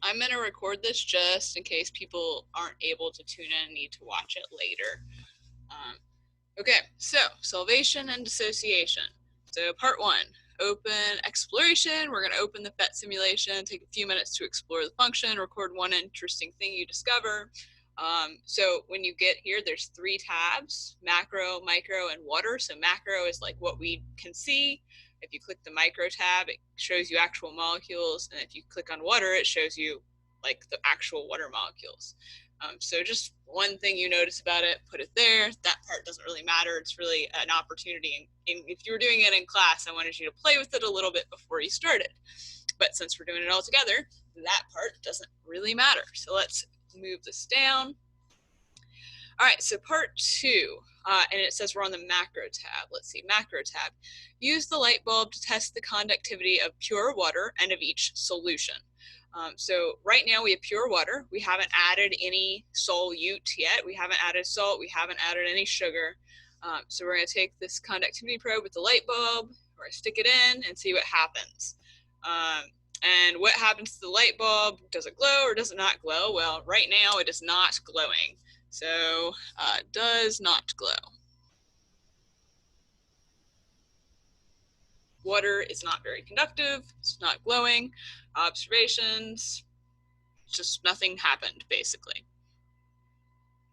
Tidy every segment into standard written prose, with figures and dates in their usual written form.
I'm going to record this just in case people aren't able to tune in and need to watch it later. Okay, so solvation and dissociation. So part 1, open exploration. We're going to open the Phet simulation, take a few minutes to explore the function, record one interesting thing you discover. So when you get here, there's 3 tabs: macro, micro, and water. So macro is like what we can see. If you click the micro tab, it shows you actual molecules, and if you click on water, it shows you like the actual water molecules. So just one thing you notice about it, put it there. That part doesn't really matter. It's really an opportunity. And if you were doing it in class, I wanted you to play with it a little bit before you started. But since we're doing it all together, that part doesn't really matter. So let's move this down. All right, so part 2, and it says we're on the macro tab. Let's see, macro tab. Use the light bulb to test the conductivity of pure water and of each solution. So right now we have pure water. We haven't added any solute yet. We haven't added salt. We haven't added any sugar. So we're going to take this conductivity probe with the light bulb. We're going to stick it in and see what happens. And what happens to the light bulb? Does it glow or does it not glow? Well, right now it is not glowing. So does not glow. Water is not very conductive. It's not glowing. Observations, just nothing happened, basically.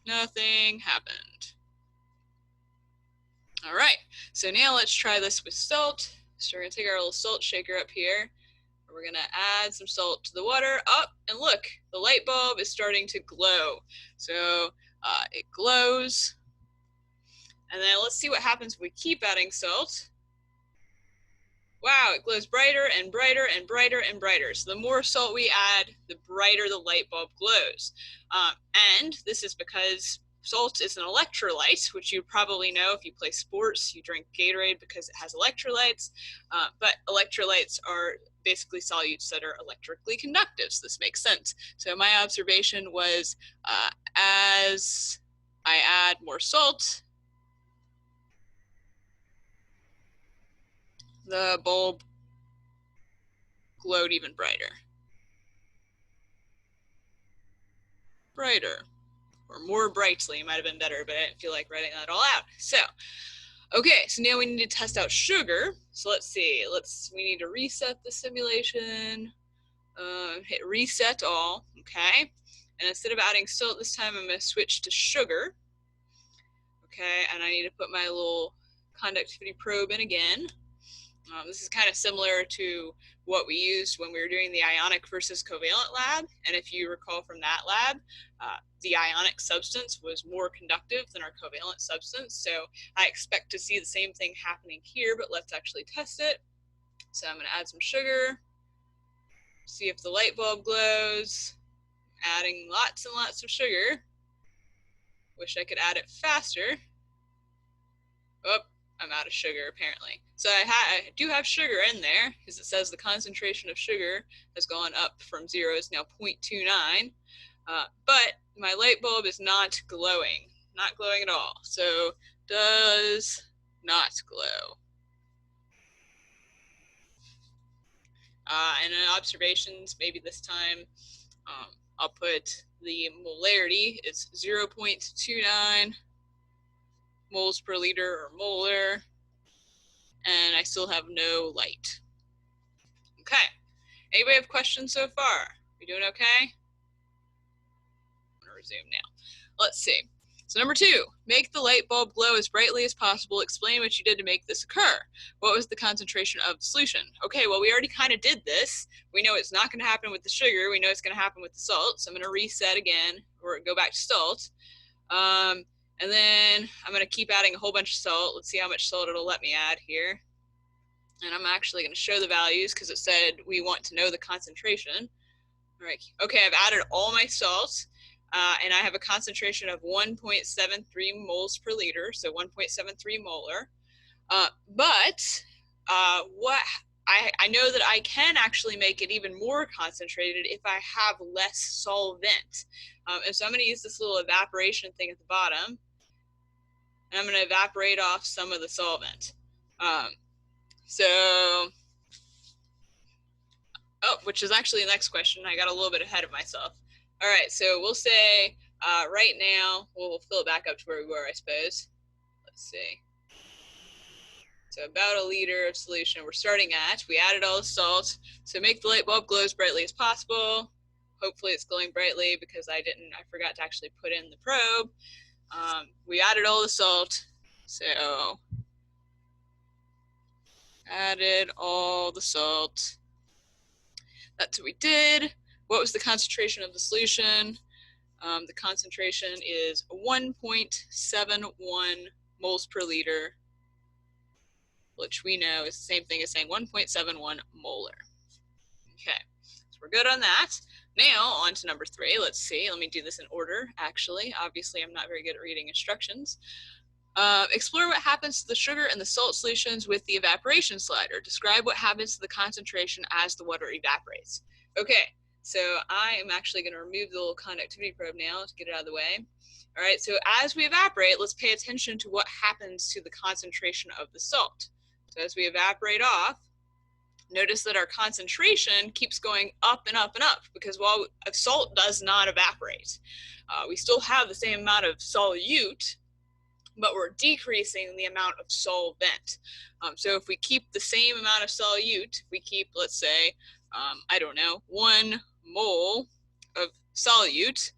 Nothing happened. All right, so now let's try this with salt. So we're gonna take our little salt shaker up here. We're gonna add some salt to the water. Oh, and look, the light bulb is starting to glow. So it glows. And then let's see what happens if we keep adding salt. Wow, it glows brighter and brighter and brighter and brighter. So the more salt we add, the brighter the light bulb glows. And this is because salt is an electrolyte, which you probably know if you play sports. You drink Gatorade because it has electrolytes. But electrolytes are basically solutes that are electrically conductive, so this makes sense. So my observation was as I add more salt, the bulb glowed even brighter. Brighter, or more brightly might have been better, but I didn't feel like writing that all out. So, okay, so now we need to test out sugar. So let's see, we need to reset the simulation, hit reset all, okay? And instead of adding salt this time, I'm gonna switch to sugar. Okay, and I need to put my little conductivity probe in again. This is kind of similar to what we used when we were doing the ionic versus covalent lab. And if you recall from that lab, the ionic substance was more conductive than our covalent substance. So I expect to see the same thing happening here, but let's actually test it. So I'm going to add some sugar, see if the light bulb glows, adding lots and lots of sugar. Wish I could add it faster. Oh, I'm out of sugar apparently. So I do have sugar in there because it says the concentration of sugar has gone up from 0, is now 0.29. But my light bulb is not glowing at all. So does not glow. And in observations, maybe this time I'll put the molarity. It's 0.29 moles per liter or molar. And I still have no light. Okay, anybody have questions so far? We doing okay? I'm gonna resume now. Let's see. So number 2, make the light bulb glow as brightly as possible. Explain what you did to make this occur. What was the concentration of the solution? Okay, well, we already kind of did this. We know it's not gonna happen with the sugar. We know it's gonna happen with the salt. So I'm gonna reset again, or go back to salt. And then I'm going to keep adding a whole bunch of salt. Let's see how much salt it'll let me add here. And I'm actually going to show the values because it said we want to know the concentration. All right. Okay, I've added all my salt, and I have a concentration of 1.73 moles per liter, so 1.73 molar. But what I know that I can actually make it even more concentrated if I have less solvent. And so I'm going to use this little evaporation thing at the bottom. And I'm going to evaporate off some of the solvent. So Oh, which is actually the next question. I got a little bit ahead of myself. All right, so we'll say right now, we'll fill it back up to where we were, I suppose. Let's see. So about a liter of solution we're starting at. We added all the salt. So make the light bulb glow as brightly as possible. Hopefully it's glowing brightly because I forgot to actually put in the probe. We added all the salt. So added all the salt. That's what we did. What was the concentration of the solution? The concentration is 1.71 moles per liter, which we know is the same thing as saying 1.71 molar. Okay, so we're good on that. Now on to number 3. Let's see. Let me do this in order, actually. Obviously, I'm not very good at reading instructions. Explore what happens to the sugar and the salt solutions with the evaporation slider. Describe what happens to the concentration as the water evaporates. Okay, so I am actually going to remove the little conductivity probe now to get it out of the way. All right, so as we evaporate, let's pay attention to what happens to the concentration of the salt. So as we evaporate off, notice that our concentration keeps going up and up and up because while salt does not evaporate, we still have the same amount of solute, but we're decreasing the amount of solvent. So if we keep the same amount of solute, we keep, let's say, I don't know, 1 mole of solute,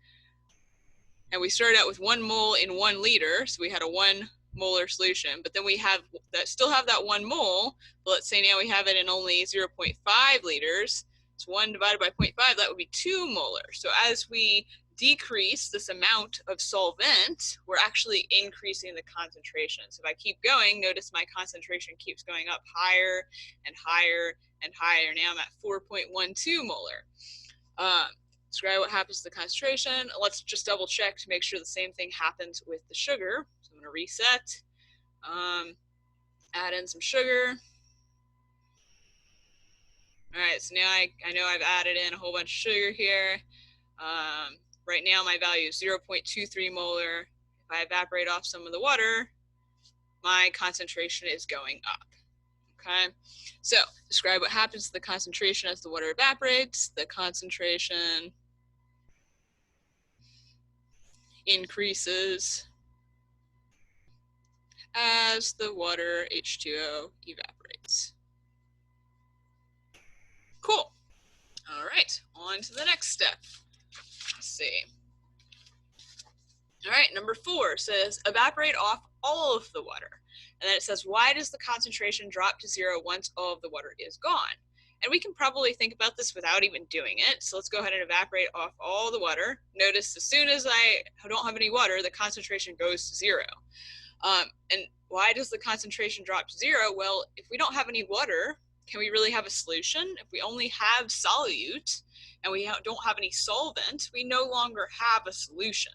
and we started out with 1 mole in 1 liter, so we had a 1 molar solution, but then we have that, still have that 1 mole, but let's say now we have it in only 0.5 liters. So 1 divided by 0.5, that would be 2 molar. So as we decrease this amount of solvent, we're actually increasing the concentration. So if I keep going, notice my concentration keeps going up higher and higher and higher. Now I'm at 4.12 molar. Describe what happens to the concentration. Let's just double check to make sure the same thing happens with the sugar. So I'm going to reset, add in some sugar. All right, so now I know I've added in a whole bunch of sugar here. Right now my value is 0.23 molar. If I evaporate off some of the water, my concentration is going up. Okay, so describe what happens to the concentration as the water evaporates. The concentration increases as the water H2O evaporates. Cool. All right, on to the next step. Let's see. All right, number 4 says evaporate off all of the water. And then it says, why does the concentration drop to 0 once all of the water is gone? And we can probably think about this without even doing it. So let's go ahead and evaporate off all the water. Notice as soon as I don't have any water, the concentration goes to 0. And why does the concentration drop to 0? Well, if we don't have any water, can we really have a solution? If we only have solute and we don't have any solvent, we no longer have a solution.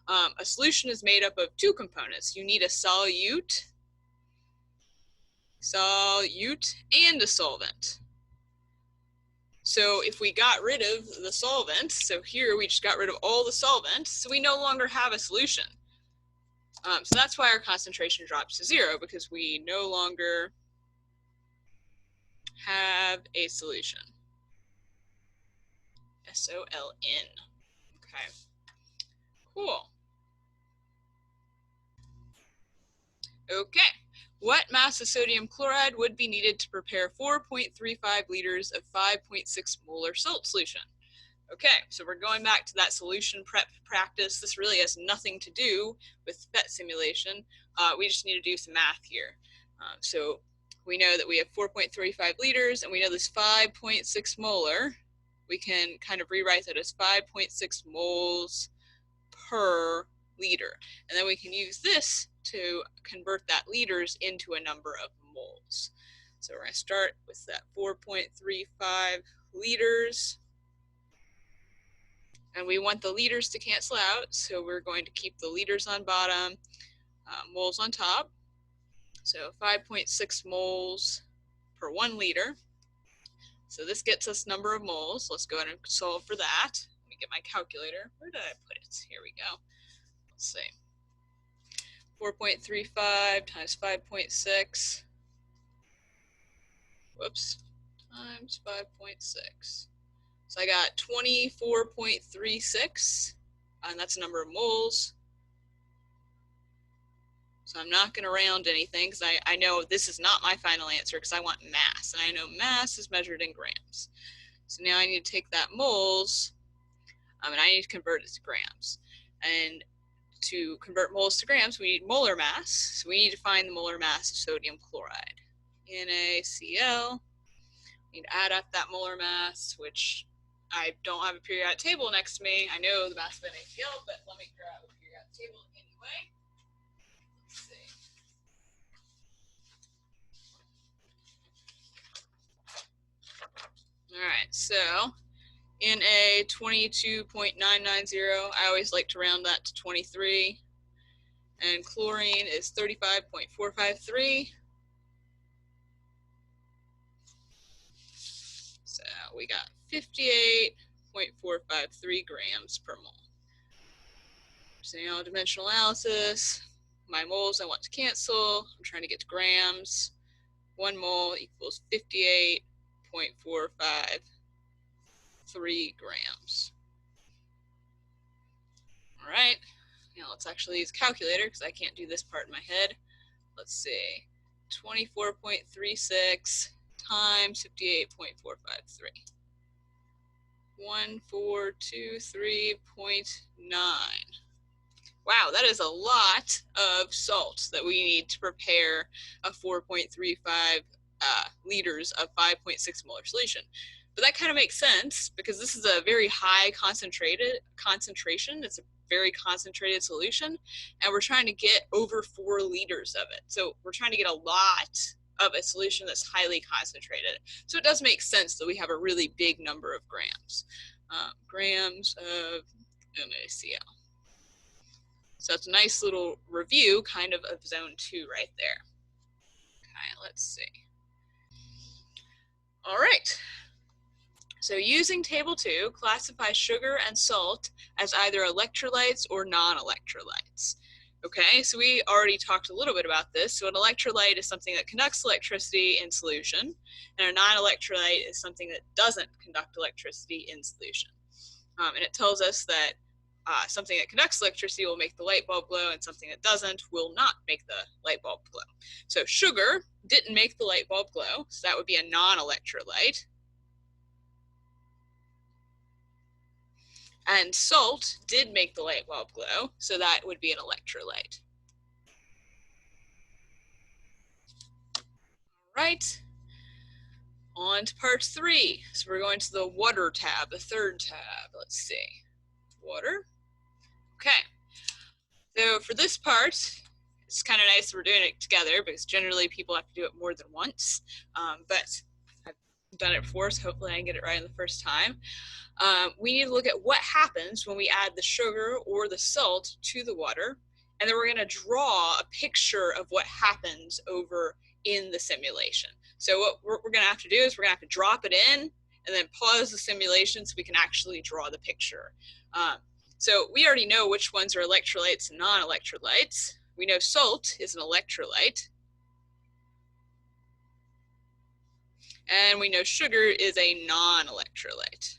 A solution is made up of 2 components. You need a solute and a solvent. So if we got rid of the solvent, so here we just got rid of all the solvent, so we no longer have a solution. So that's why our concentration drops to 0, because we no longer have a solution. S-O-L-N. Okay. Cool. Okay. What mass of sodium chloride would be needed to prepare 4.35 liters of 5.6 molar salt solution? Okay, so we're going back to that solution prep practice. This really has nothing to do with Phet Simulation. We just need to do some math here. So we know that we have 4.35 liters, and we know this 5.6 molar. We can kind of rewrite that as 5.6 moles per liter. And then we can use this to convert that liters into a number of moles. So we're going to start with that 4.35 liters. And we want the liters to cancel out, so we're going to keep the liters on bottom, moles on top. So 5.6 moles per 1 liter. So this gets us number of moles. Let's go ahead and solve for that. Let me get my calculator. Where did I put it? Here we go. Let's see. 4.35 times 5.6. Whoops. times 5.6. So I got 24.36, and that's the number of moles. So I'm not going to round anything because I know this is not my final answer because I want mass, and I know mass is measured in grams. So now I need to take that moles, and I need to convert it to grams. And to convert moles to grams, we need molar mass. So we need to find the molar mass of sodium chloride. NaCl. We need to add up that molar mass, which I don't have a periodic table next to me. I know the mass of NaCl, but let me grab a periodic table anyway. Let's see. All right, so Na 22.990. I always like to round that to 23. And chlorine is 35.453. So we got 58.453 grams per mole. So now dimensional analysis, my moles I want to cancel. I'm trying to get to grams. 1 mole equals 58.453 grams. All right, now let's actually use a calculator because I can't do this part in my head. Let's see, 24.36 times 58.453. 1423.9. Wow, that is a lot of salt that we need to prepare a 4.35 liters of 5.6 molar solution. But that kind of makes sense because this is a very high concentration. It's a very concentrated solution, and we're trying to get over 4 liters of it. So we're trying to get a lot of a solution that's highly concentrated. So it does make sense that we have a really big number of grams. Grams of NaCl. So it's a nice little review kind of zone 2 right there. Okay, let's see. All right. So using table 2, classify sugar and salt as either electrolytes or non-electrolytes. Okay, so we already talked a little bit about this. So an electrolyte is something that conducts electricity in solution, and a non-electrolyte is something that doesn't conduct electricity in solution. And it tells us that something that conducts electricity will make the light bulb glow, and something that doesn't will not make the light bulb glow. So sugar didn't make the light bulb glow, so that would be a non-electrolyte. And salt did make the light bulb glow, so that would be an electrolyte. All right, on to part 3. So we're going to the water tab, the 3rd tab. Let's see, water. Okay, so for this part, it's kind of nice we're doing it together because generally people have to do it more than once, but I've done it before, so hopefully I can get it right in the first time. We need to look at what happens when we add the sugar or the salt to the water, and then we're going to draw a picture of what happens over in the simulation. So what we're going to have to do is we're going to have to drop it in and then pause the simulation so we can actually draw the picture. So we already know which ones are electrolytes and non-electrolytes. We know salt is an electrolyte. And we know sugar is a non-electrolyte.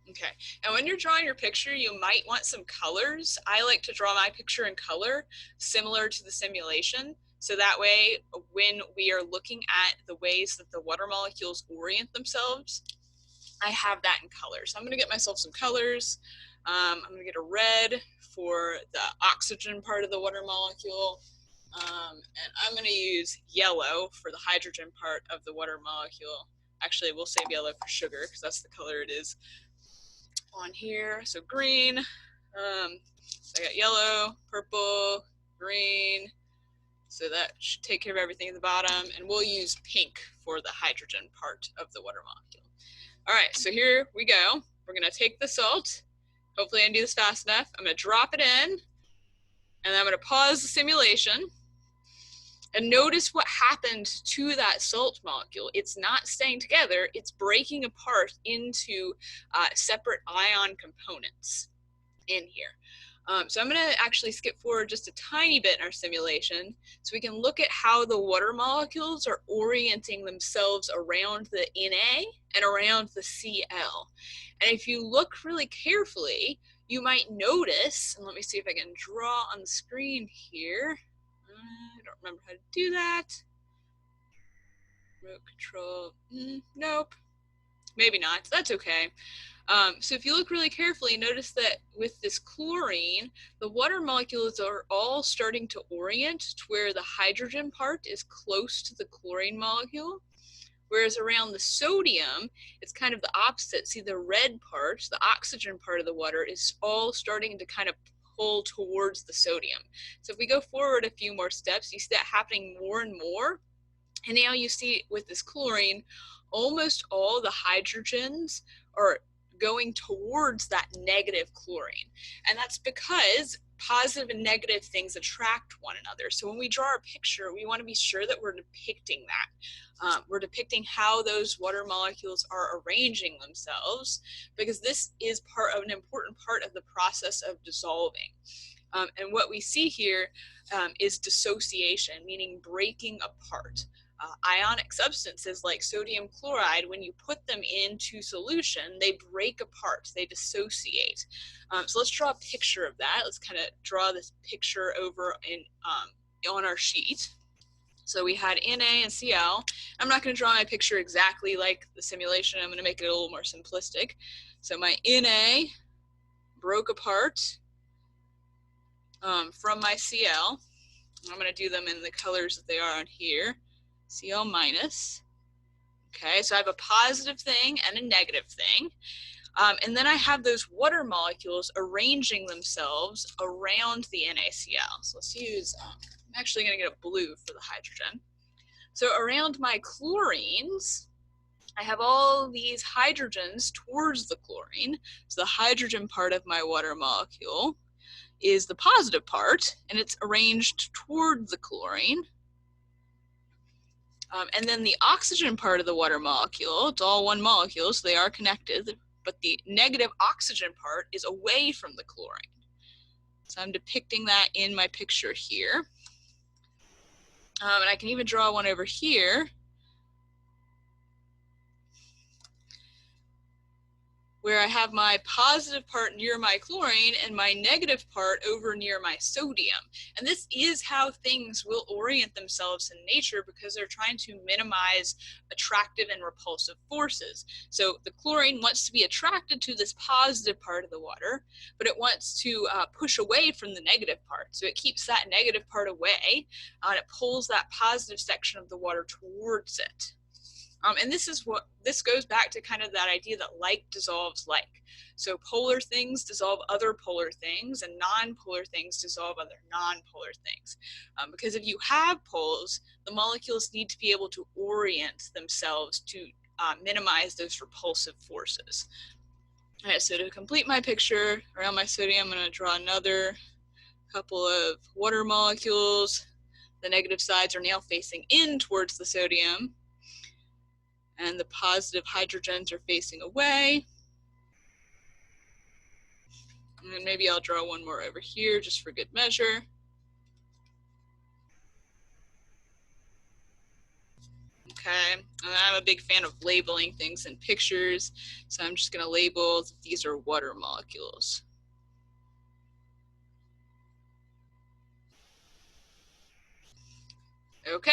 Okay, and when you're drawing your picture, you might want some colors. I like to draw my picture in color, similar to the simulation. So that way, when we are looking at the ways that the water molecules orient themselves, I have that in color. So I'm gonna get myself some colors. I'm gonna get a red for the oxygen part of the water molecule. And I'm gonna use yellow for the hydrogen part of the water molecule. Actually, we'll save yellow for sugar because that's the color it is on here. So green, so I got yellow, purple, green. So that should take care of everything at the bottom. And we'll use pink for the hydrogen part of the water molecule. All right, so here we go. We're gonna take the salt. Hopefully I can do this fast enough. I'm gonna drop it in, and then I'm gonna pause the simulation. And notice what happened to that salt molecule. It's not staying together, it's breaking apart into separate ion components in here. So I'm going to actually skip forward just a tiny bit in our simulation so we can look at how the water molecules are orienting themselves around the Na and around the Cl. And if you look really carefully, you might notice, and let me see if I can draw on the screen here. I don't remember how to do that. Remote control, nope, maybe not, that's okay. So if you look really carefully, notice that with this chlorine, the water molecules are all starting to orient to where the hydrogen part is close to the chlorine molecule. Whereas around the sodium, it's kind of the opposite. See, the red part, the oxygen part of the water, is all starting to kind of pull towards the sodium. So if we go forward a few more steps, you see that happening more and more. And now you see with this chlorine, almost all the hydrogens are going towards that negative chlorine. And that's because positive and negative things attract one another. So when we draw our picture, we want to be sure that we're depicting that. We're depicting how those water molecules are arranging themselves, because this is an important part of the process of dissolving. And what we see here is dissociation, meaning breaking apart. Ionic substances like sodium chloride, when you put them into solution, they break apart, they dissociate. So let's draw a picture of that. Let's kind of draw this picture over on our sheet. So we had Na and Cl. I'm not going to draw my picture exactly like the simulation. I'm going to make it a little more simplistic. So my Na broke apart from my Cl. I'm going to do them in the colors that they are on here. Cl minus. Okay, so I have a positive thing and a negative thing. And then I have those water molecules arranging themselves around the NaCl. So let's use, I'm actually going to get a blue for the hydrogen. So around my chlorines, I have all these hydrogens towards the chlorine. So the hydrogen part of my water molecule is the positive part, and it's arranged toward the chlorine. And then the oxygen part of the water molecule, it's all one molecule, so they are connected, but the negative oxygen part is away from the chlorine. So I'm depicting that in my picture here. And I can even draw one over here where I have my positive part near my chlorine and my negative part over near my sodium. And this is how things will orient themselves in nature, because they're trying to minimize attractive and repulsive forces. So the chlorine wants to be attracted to this positive part of the water, but it wants to push away from the negative part. So it keeps that negative part away, and it pulls that positive section of the water towards it. And this goes back to kind of that idea that like dissolves like. So polar things dissolve other polar things, and non-polar things dissolve other non-polar things. Because if you have poles, the molecules need to be able to orient themselves to minimize those repulsive forces. All right, so to complete my picture around my sodium, I'm going to draw another couple of water molecules. The negative sides are now facing in towards the sodium, and the positive hydrogens are facing away. And maybe I'll draw one more over here just for good measure. Okay, and I'm a big fan of labeling things in pictures, so I'm just going to label that these are water molecules. Okay,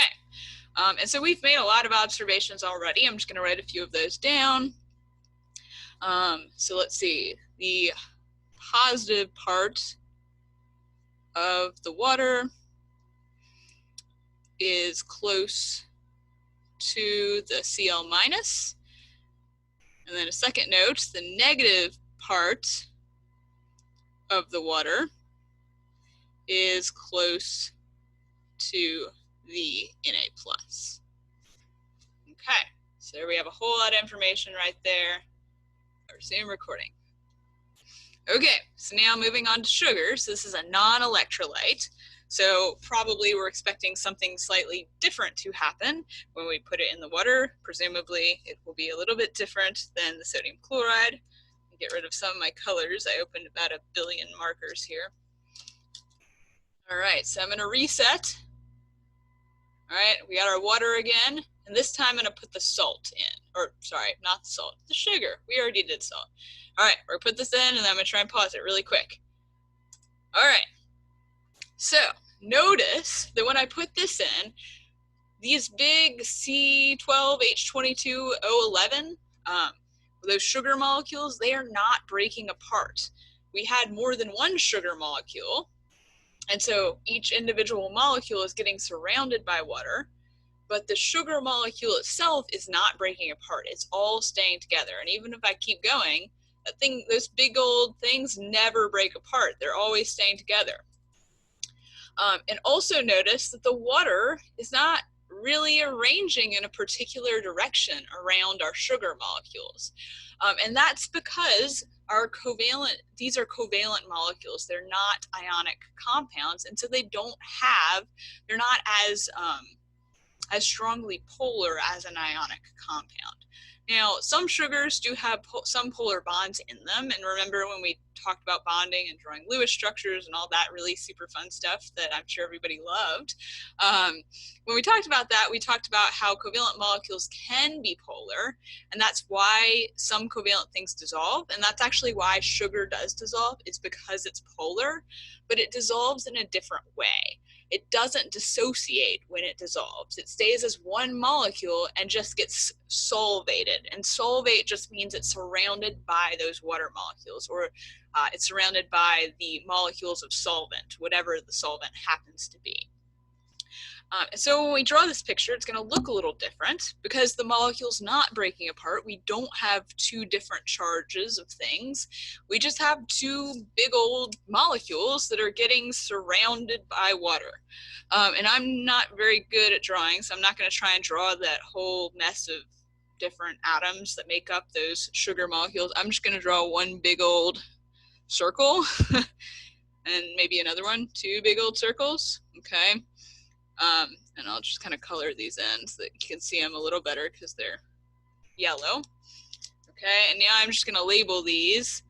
and so we've made a lot of observations already. I'm just going to write a few of those down. So let's see, the positive part of the water is close to the Cl minus. And then a second note, the negative part of the water is close to the Na plus. Okay, so we have a whole lot of information right there. Resume recording. Okay, so now moving on to sugars. This is a non-electrolyte. So probably we're expecting something slightly different to happen when we put it in the water. Presumably it will be a little bit different than the sodium chloride. get rid of some of my colors. I opened about 1 billion markers here. All right, so I'm going to reset. All right, we got our water again, and this time I'm going to put the salt in. Or, sorry, not the salt, the sugar. We already did salt. All right, we're going to put this in, and then I'm going to try and pause it really quick. All right, so notice that when I put this in, these big C12H22O11, those sugar molecules, they are not breaking apart. We had more than one sugar molecule, and so each individual molecule is getting surrounded by water, but the sugar molecule itself is not breaking apart. It's all staying together. And even if I keep going, those big old things never break apart. They're always staying together. And also notice that the water is not really arranging in a particular direction around our sugar molecules. And that's because these are covalent molecules. They're not ionic compounds, and so they're not as strongly polar as an ionic compound. Now, some sugars do have some polar bonds in them, and remember when we talked about bonding and drawing Lewis structures and all that really super fun stuff that I'm sure everybody loved. When we talked about that, we talked about how covalent molecules can be polar, and that's why some covalent things dissolve, and that's actually why sugar does dissolve, is because it's polar, but it dissolves in a different way. It doesn't dissociate when it dissolves. It stays as one molecule and just gets solvated. And solvate just means it's surrounded by those water molecules, or it's surrounded by the molecules of solvent, whatever the solvent happens to be. So when we draw this picture, it's going to look a little different because the molecule's not breaking apart. We don't have two different charges of things. We just have two big old molecules that are getting surrounded by water. And I'm not very good at drawing, so I'm not going to try and draw that whole mess of different atoms that make up those sugar molecules. I'm just going to draw one big old circle and maybe another one, two big old circles. Okay. And I'll just kind of color these in so that you can see them a little better because they're yellow. Okay, and now I'm just going to label these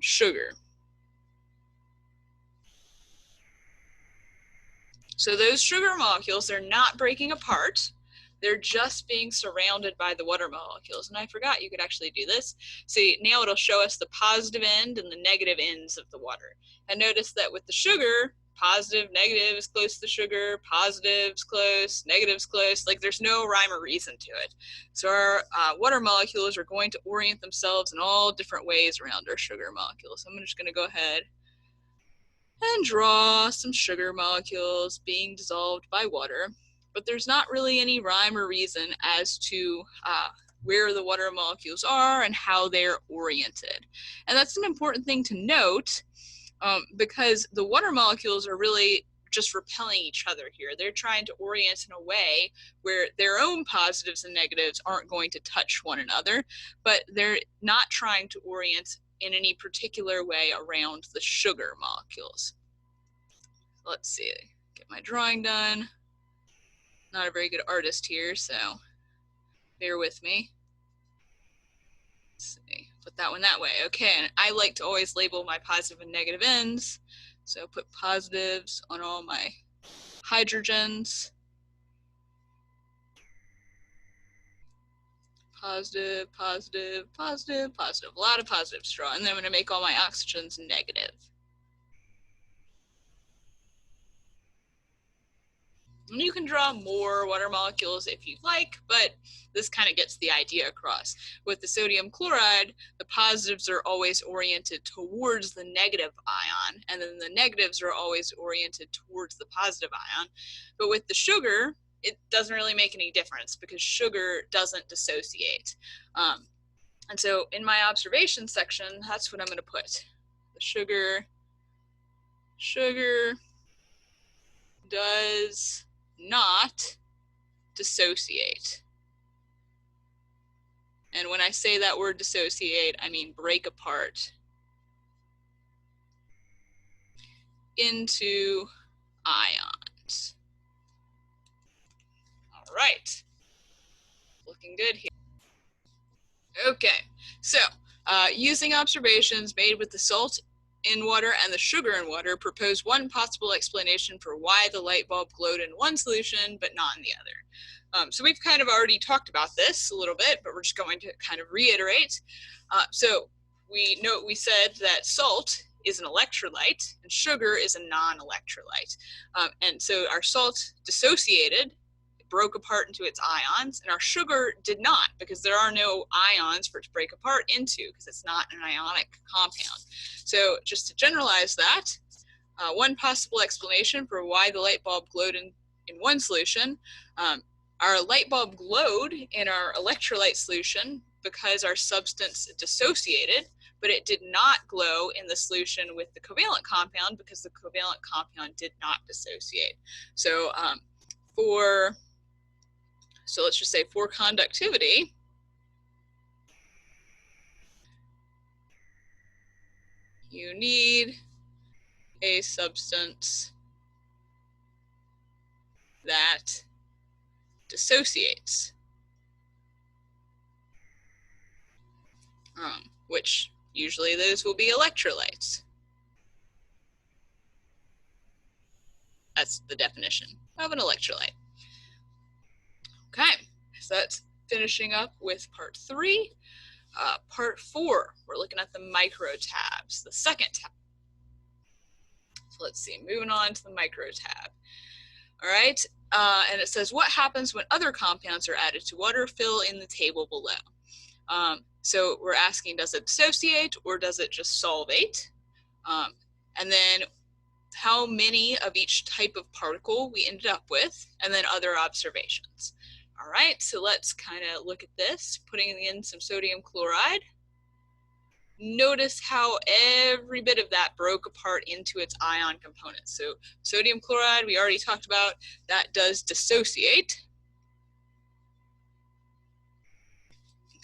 sugar. So those sugar molecules, they're not breaking apart. They're just being surrounded by the water molecules. And I forgot you could actually do this. See, now it'll show us the positive end and the negative ends of the water. And notice that with the sugar, positive, negative is close to the sugar, positive's close, negative's close. Like there's no rhyme or reason to it. So our water molecules are going to orient themselves in all different ways around our sugar molecules. So I'm just going to go ahead and draw some sugar molecules being dissolved by water. But there's not really any rhyme or reason as to where the water molecules are and how they're oriented. And that's an important thing to note. Because the water molecules are really just repelling each other here. They're trying to orient in a way where their own positives and negatives aren't going to touch one another, but they're not trying to orient in any particular way around the sugar molecules. Let's see, get my drawing done. Not a very good artist here, so bear with me. Let's see, put that one that way. Okay, and I like to always label my positive and negative ends. So put positives on all my hydrogens. Positive, positive, positive, positive. A lot of positives draw. And then I'm going to make all my oxygens negative. And you can draw more water molecules if you like, but this kind of gets the idea across. With the sodium chloride, the positives are always oriented towards the negative ion, and then the negatives are always oriented towards the positive ion. But with the sugar, it doesn't really make any difference because sugar doesn't dissociate. And so in my observation section, that's what I'm going to put. The sugar does not dissociate. And when I say that word dissociate, I mean break apart into ions. All right, looking good here. Okay, so Using observations made with the salt in water and the sugar in water, propose one possible explanation for why the light bulb glowed in one solution but not in the other. So we've kind of already talked about this a little bit, but we're just going to kind of reiterate. So we said that salt is an electrolyte and sugar is a non-electrolyte. And so our salt dissociated, broke apart into its ions, and our sugar did not, because there are no ions for it to break apart into, because it's not an ionic compound. So just to generalize that, one possible explanation for why the light bulb glowed in one solution, our light bulb glowed in our electrolyte solution because our substance dissociated, but it did not glow in the solution with the covalent compound because the covalent compound did not dissociate. So so let's just say for conductivity, you need a substance that dissociates, which usually those will be electrolytes. That's the definition of an electrolyte. Okay, so that's finishing up with part 3. Part 4, we're looking at the micro tabs, the second tab. So let's see, moving on to the micro tab. All right, and it says, what happens when other compounds are added to water? Fill in the table below. So we're asking, does it dissociate or does it just solvate? And then how many of each type of particle we ended up with, and then other observations. All right, so let's kind of look at this, putting in some sodium chloride. Notice how every bit of that broke apart into its ion components. So sodium chloride, we already talked about, that does dissociate.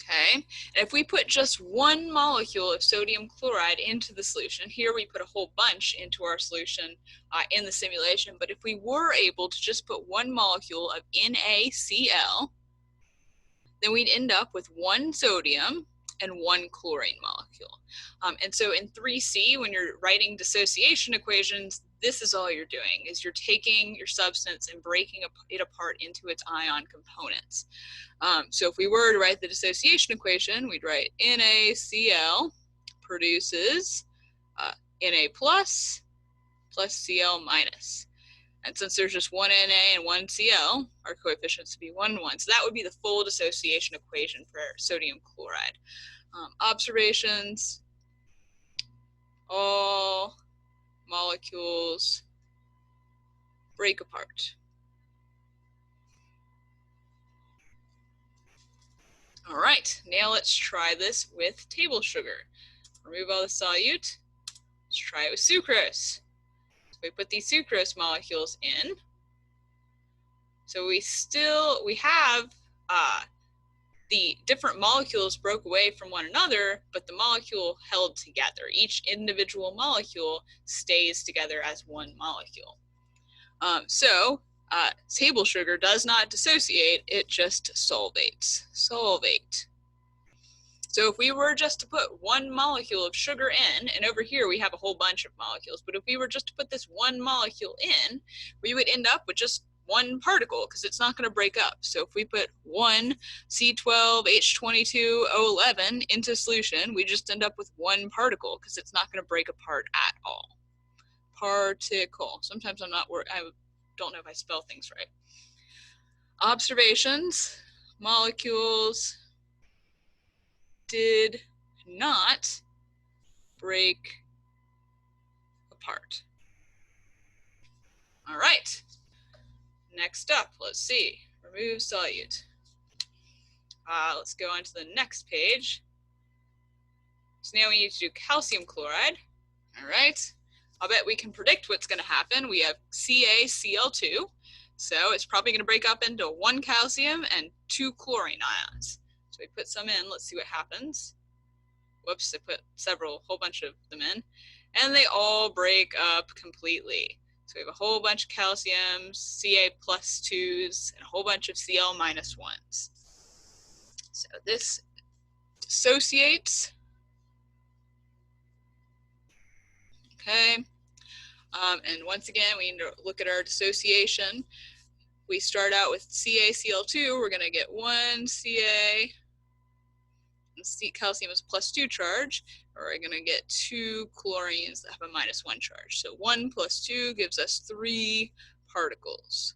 Okay, and if we put just one molecule of sodium chloride into the solution, here we put a whole bunch into our solution in the simulation, but if we were able to just put one molecule of NaCl, then we'd end up with one sodium and one chlorine molecule. And so in 3C, when you're writing dissociation equations, this is all you're doing, is you're taking your substance and breaking it apart into its ion components. So if we were to write the dissociation equation, we'd write NaCl produces Na plus Cl minus. And since there's just one Na and one Cl, our coefficients would be 1, 1. So that would be the full dissociation equation for sodium chloride. Observations, all molecules break apart. All right, now let's try this with table sugar. Remove all the solute. Let's try it with sucrose. So we put these sucrose molecules in. So we have the different molecules broke away from one another, but the molecule held together. Each individual molecule stays together as one molecule. Table sugar does not dissociate, it just solvates. Solvate. So if we were just to put one molecule of sugar in, and over here we have a whole bunch of molecules, but if we were just to put this one molecule in, we would end up with just one particle, because it's not going to break up. So if we put one C12H22O11 into solution, we just end up with one particle, because it's not going to break apart at all. Particle. Sometimes I don't know if I spell things right. Observations, molecules did not break apart. All right, next up, let's see, remove solute. Let's go on to the next page. So now we need to do calcium chloride. All right, I'll bet we can predict what's going to happen. We have CaCl2, so it's probably going to break up into 1 calcium and 2 chlorine ions. So we put some in, let's see what happens. Whoops, I put whole bunch of them in, and they all break up completely. So we have a whole bunch of calciums, Ca plus 2s, and a whole bunch of Cl minus 1s. So this dissociates Okay. And once again, we need to look at our dissociation. We start out with CaCl2, we're going to get 1 Ca, and calcium is a +2 charge, or we're going to get 2 chlorines that have a -1 charge. So 1 + 2 gives us 3 particles.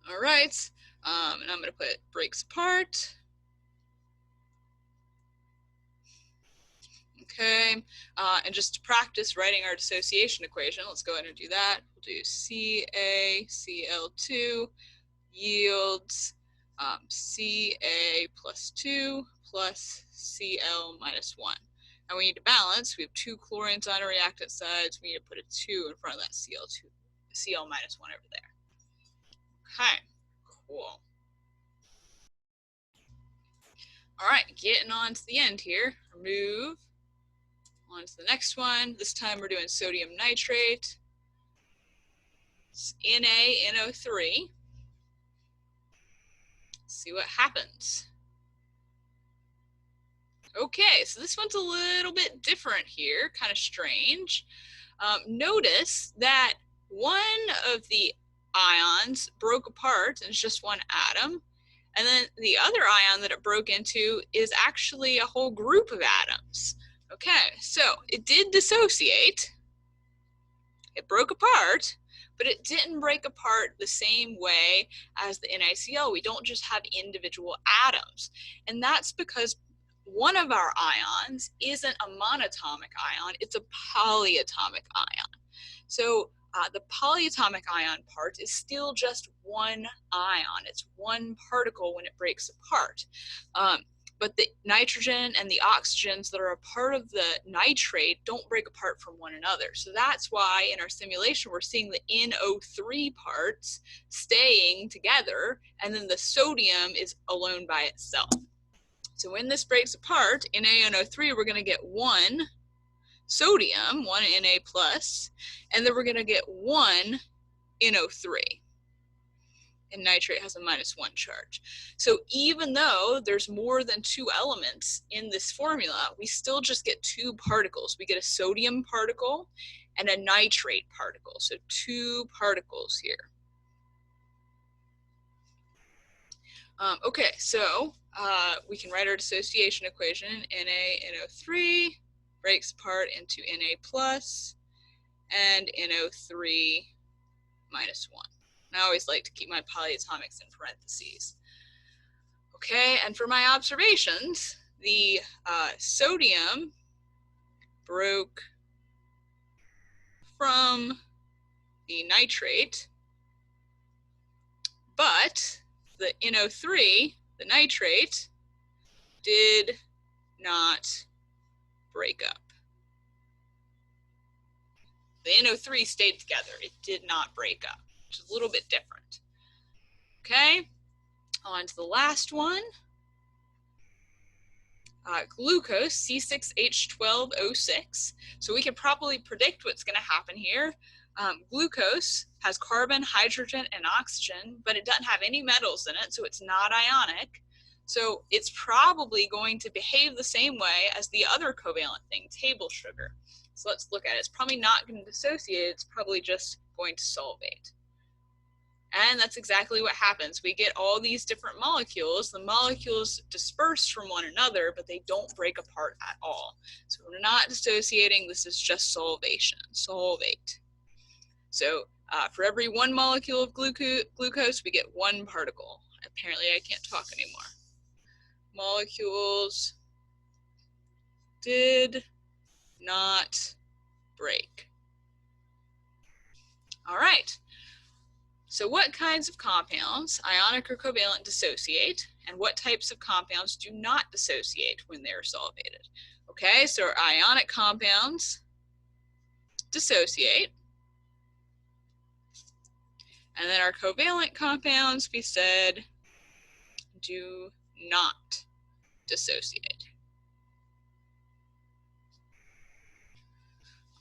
All right, and I'm going to put breaks apart. Okay, and just to practice writing our dissociation equation, let's go ahead and do that. We'll do CaCl2 yields Ca + 2 plus Cl - 1. And we need to balance. We have 2 chlorines on our reactant sides. We need to put a 2 in front of that Cl - 1 over there. Okay, cool. All right, getting on to the end here. Remove. On to the next one. This time we're doing sodium nitrate. It's NaNO3. Let's see what happens. Okay, so this one's a little bit different here, kind of strange. Notice that one of the ions broke apart and it's just one atom, and then the other ion that it broke into is actually a whole group of atoms. Okay, so it did dissociate, it broke apart, but it didn't break apart the same way as the NaCl. We don't just have individual atoms, and that's because one of our ions isn't a monatomic ion, it's a polyatomic ion. So the polyatomic ion part is still just one ion. It's one particle when it breaks apart. But the nitrogen and the oxygens that are a part of the nitrate don't break apart from one another. So that's why in our simulation we're seeing the NO3 parts staying together, and then the sodium is alone by itself. So when this breaks apart, NaNO3, we're going to get 1 sodium, 1 Na+, and then we're going to get 1 NO3. And nitrate has a -1 charge. So even though there's more than 2 elements in this formula, we still just get 2 particles. We get a sodium particle and a nitrate particle. So 2 particles here. Okay, so we can write our dissociation equation. NaNO3 breaks apart into Na+ and NO3 -1. I always like to keep my polyatomics in parentheses. Okay, and for my observations, the sodium broke from the nitrate, but the NO3, the nitrate, did not break up. The NO3 stayed together. It did not break up, which is a little bit different. Okay, on to the last one. Glucose, C6H12O6. So we can probably predict what's going to happen here. Glucose has carbon, hydrogen, and oxygen, but it doesn't have any metals in it, so it's not ionic. So it's probably going to behave the same way as the other covalent thing, table sugar. So let's look at it. It's probably not going to dissociate, it's probably just going to solvate. And that's exactly what happens. We get all these different molecules. The molecules disperse from one another, but they don't break apart at all. So we're not dissociating. This is just solvation, solvate. So for every 1 molecule of glucose, we get 1 particle. Apparently I can't talk anymore. Molecules did not break. All right. So what kinds of compounds, ionic or covalent, dissociate, and what types of compounds do not dissociate when they're solvated? Okay, so our ionic compounds dissociate, and then our covalent compounds, we said, do not dissociate.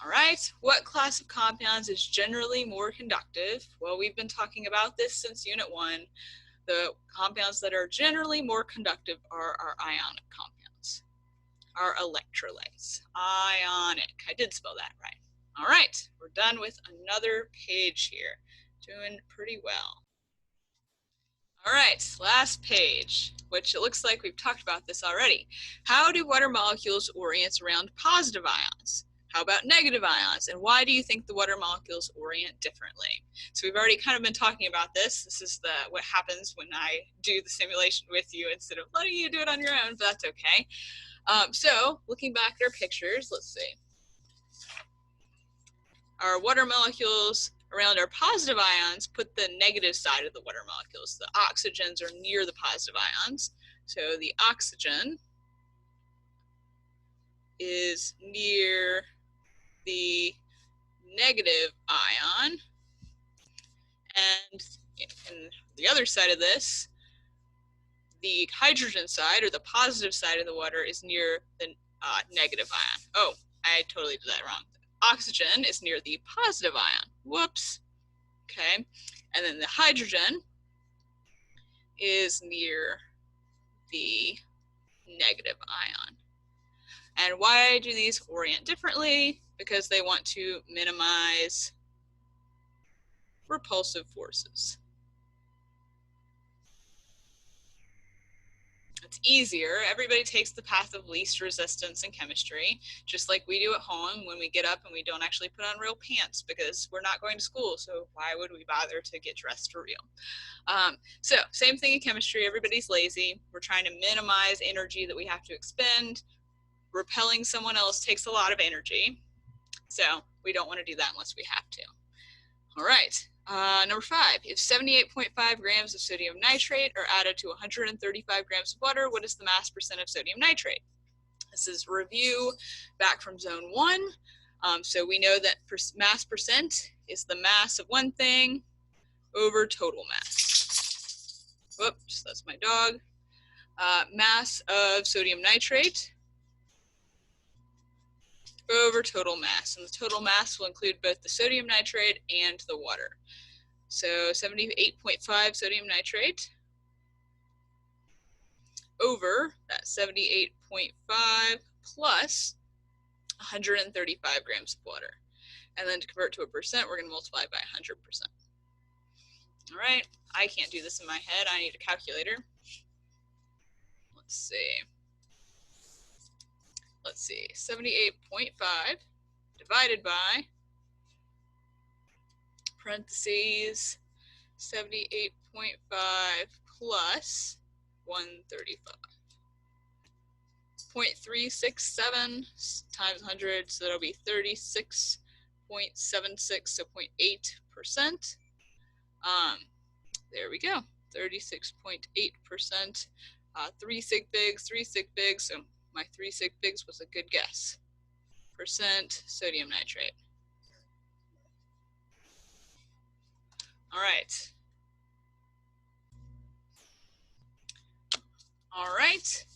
All right, what class of compounds is generally more conductive? Well, we've been talking about this since Unit 1. The compounds that are generally more conductive are our ionic compounds. are electrolytes. Ionic. I did spell that right. All right, we're done with another page here. Doing pretty well. All right, last page, which it looks like we've talked about this already. How do water molecules orient around positive ions? How about negative ions? And why do you think the water molecules orient differently? So we've already kind of been talking about this. This is what happens when I do the simulation with you instead of letting you do it on your own, but that's okay. So looking back at our pictures, let's see. Our water molecules around our positive ions put the negative side of the water molecules. The oxygens are near the positive ions. So the oxygen is near the negative ion. And in the other side of this, the hydrogen side, or the positive side of the water, is near the negative ion. Oh, I totally did that wrong. Oxygen is near the positive ion. Whoops. Okay. And then the hydrogen is near the negative ion. And why do these orient differently? Because they want to minimize repulsive forces. It's easier. Everybody takes the path of least resistance in chemistry, just like we do at home when we get up and we don't actually put on real pants because we're not going to school. So why would we bother to get dressed for real? So same thing in chemistry. Everybody's lazy. We're trying to minimize energy that we have to expend. Repelling someone else takes a lot of energy. So we don't want to do that unless we have to. All right. Number 5, if 78.5 grams of sodium nitrate are added to 135 grams of water, what is the mass percent of sodium nitrate? This is review back from zone 1. So we know that mass percent is the mass of one thing over total mass. Whoops, that's my dog. Mass of sodium nitrate over total mass. And the total mass will include both the sodium nitrate and the water. So 78.5 sodium nitrate over that 78.5 plus 135 grams of water. And then to convert to a percent, we're going to multiply by 100%. All right, I can't do this in my head. I need a calculator. Let's see, 78.5 divided by parentheses 78.5 plus 135. 0.367 times 100, so that'll be 36.76, so 0.8%. There we go, 36.8%. 3 sig figs, so my 3 sig figs was a good guess. Percent sodium nitrate. All right. All right.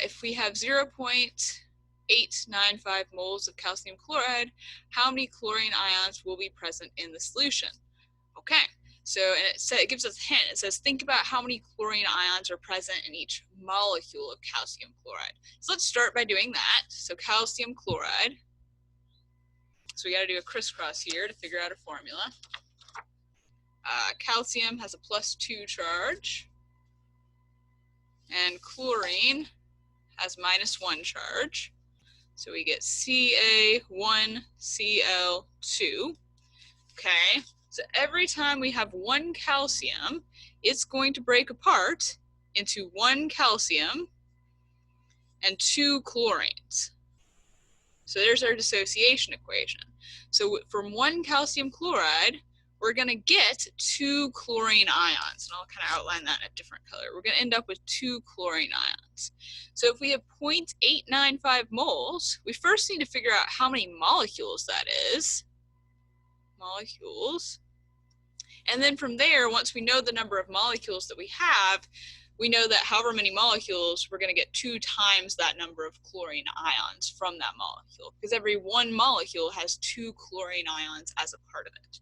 If we have 0.895 moles of calcium chloride, how many chlorine ions will be present in the solution? Okay. So it gives us a hint. It says, think about how many chlorine ions are present in each molecule of calcium chloride. So let's start by doing that. So calcium chloride. So we got to do a crisscross here to figure out a formula. Calcium has a +2 charge, and chlorine has -1 charge. So we get Ca1Cl2. Okay. So every time we have 1 calcium, it's going to break apart into 1 calcium and 2 chlorines. So there's our dissociation equation. So from 1 calcium chloride, we're going to get 2 chlorine ions. And I'll kind of outline that in a different color. We're going to end up with 2 chlorine ions. So if we have 0.895 moles, we first need to figure out how many molecules that is. Molecules. And then from there, once we know the number of molecules that we have, we know that however many molecules, we're going to get 2 times that number of chlorine ions from that molecule, because every 1 molecule has 2 chlorine ions as a part of it.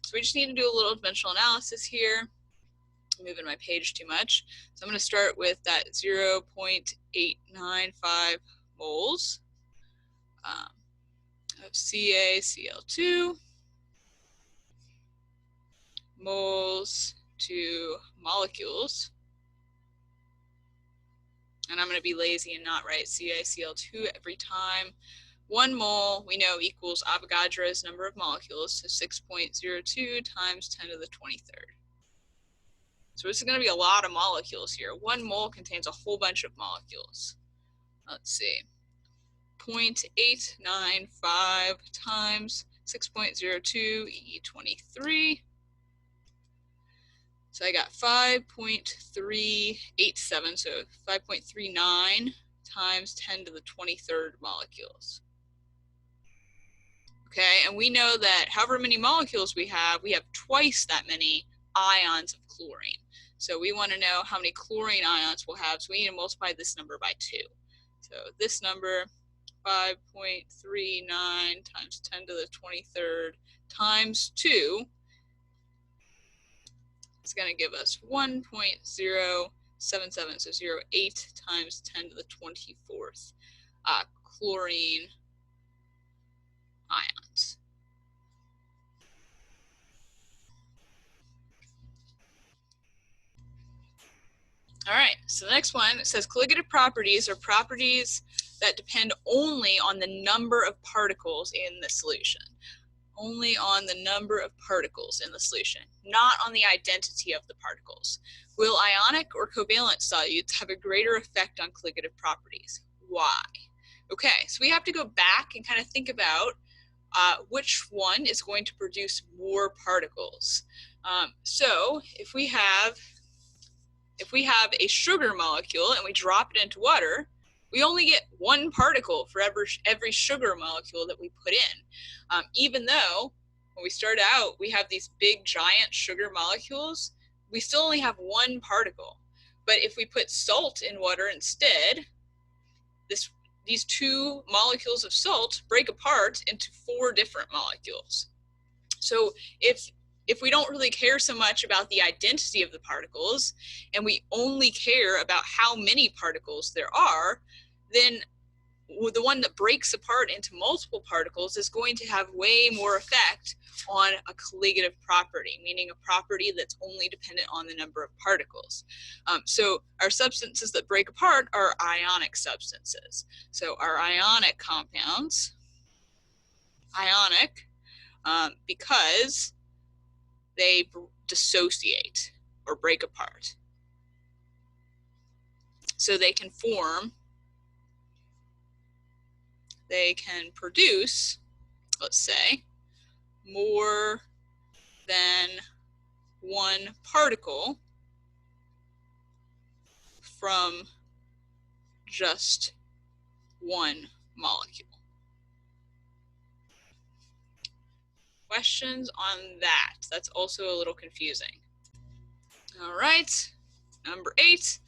So we just need to do a little dimensional analysis here. I'm moving my page too much. So I'm going to start with that 0.895 moles of CaCl2 moles to molecules. And I'm going to be lazy and not write CaCl2 every time. 1 mole we know equals Avogadro's number of molecules, so 6.02 times 10 to the 23rd. So this is going to be a lot of molecules here. 1 mole contains a whole bunch of molecules. Let's see. 0.895 times 6.02 E23. So I got 5.387, so 5.39 times 10 to the 23rd molecules. Okay, and we know that however many molecules we have twice that many ions of chlorine. So we want to know how many chlorine ions we'll have, so we need to multiply this number by 2. So this number, 5.39 times 10 to the 23rd times 2, is going to give us 1.077, so 0.8 times 10 to the 24th chlorine ions. All right, so the next one, it says colligative properties are properties that depend only on the number of particles in the solution. Only on the number of particles in the solution, not on the identity of the particles. Will ionic or covalent solutes have a greater effect on colligative properties? Why? Okay, so we have to go back and kind of think about which one is going to produce more particles. So if we have a sugar molecule and we drop it into water, we only get 1 particle for every sugar molecule that we put in. Even though when we start out, we have these big giant sugar molecules, we still only have 1 particle. But if we put salt in water instead, these 2 molecules of salt break apart into 4 different molecules. So if we don't really care so much about the identity of the particles, and we only care about how many particles there are, then the one that breaks apart into multiple particles is going to have way more effect on a colligative property, meaning a property that's only dependent on the number of particles. So our substances that break apart are ionic substances. So our ionic compounds, ionic, because they dissociate or break apart. So they can produce, let's say, more than 1 particle from just 1 molecule. Questions on that? That's also a little confusing. All right, number 8.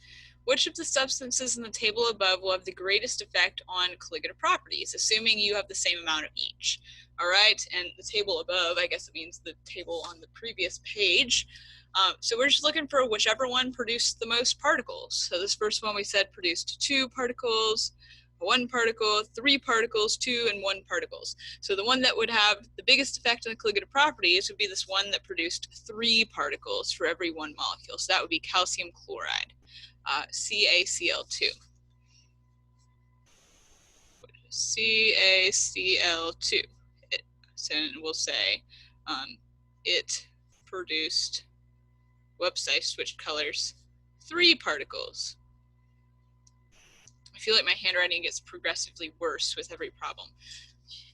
Which of the substances in the table above will have the greatest effect on colligative properties, assuming you have the same amount of each? All right, and the table above, I guess it means the table on the previous page. So we're just looking for whichever one produced the most particles. So this first one we said produced 2 particles, 1 particle, 3 particles, 2, and 1 particles. So the one that would have the biggest effect on the colligative properties would be this one that produced 3 particles for every 1 molecule. So that would be calcium chloride. CaCl2. CaCl2. So we'll say it produced, whoops, I switched colors, 3 particles. I feel like my handwriting gets progressively worse with every problem.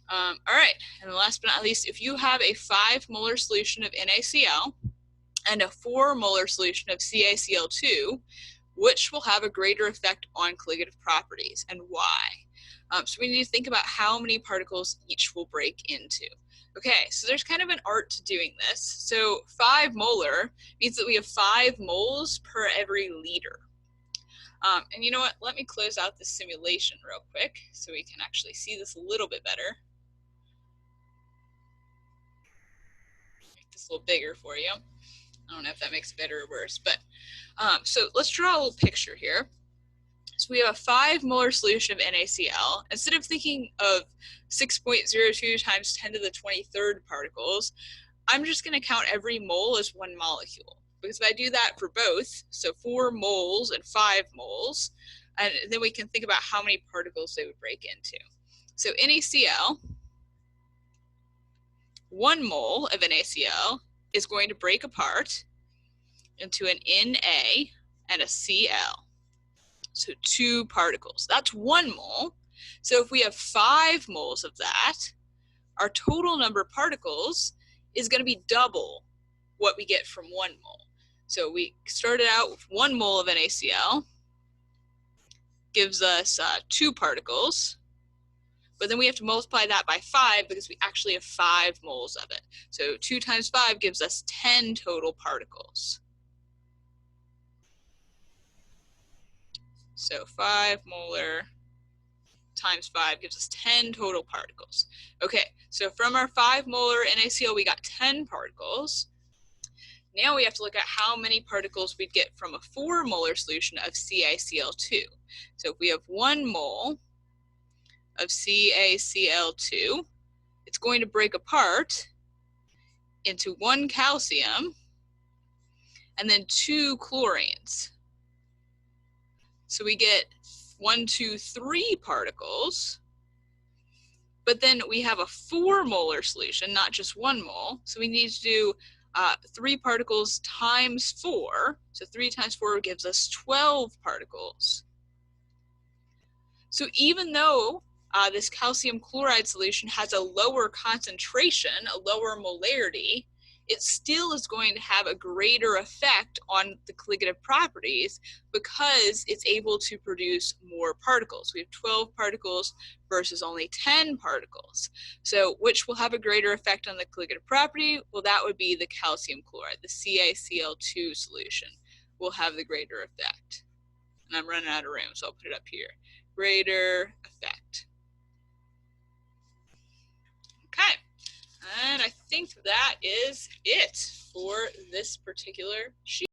All right, and last but not least, if you have a 5 molar solution of NaCl and a 4 molar solution of CaCl2, which will have a greater effect on colligative properties and why? So we need to think about how many particles each will break into. Okay, so there's kind of an art to doing this. So 5 molar means that we have 5 moles per every liter. And you know what? Let me close out this simulation real quick so we can actually see this a little bit better. Make this a little bigger for you. I don't know if that makes it better or worse, but so let's draw a little picture here. So we have a 5 molar solution of NaCl. Instead of thinking of 6.02 times 10 to the 23rd particles, I'm just going to count every mole as one molecule. Because if I do that for both, so 4 moles and 5 moles, and then we can think about how many particles they would break into. So NaCl, 1 mole of NaCl is going to break apart into an Na and a Cl. So 2 particles. That's 1 mole. So if we have 5 moles of that, our total number of particles is going to be double what we get from 1 mole. So we started out with 1 mole of NaCl, gives us 2 particles, but then we have to multiply that by 5 because we actually have 5 moles of it. So 2 times 5 gives us 10 total particles. So 5 molar times 5 gives us 10 total particles. Okay, so from our 5 molar NaCl, we got 10 particles. Now we have to look at how many particles we'd get from a 4 molar solution of CaCl2. So if we have 1 mole of CaCl2, it's going to break apart into 1 calcium and then 2 chlorines. So we get 1, 2, 3 particles, but then we have a 4 molar solution, not just 1 mole. So we need to do 3 particles times 4. So 3 times 4 gives us 12 particles. So even though this calcium chloride solution has a lower concentration, a lower molarity, it still is going to have a greater effect on the colligative properties because it's able to produce more particles. We have 12 particles versus only 10 particles. So which will have a greater effect on the colligative property? Well, that would be the calcium chloride, the CaCl2 solution will have the greater effect. And I'm running out of room, so I'll put it up here. Greater effect. Okay. And I think that is it for this particular sheet.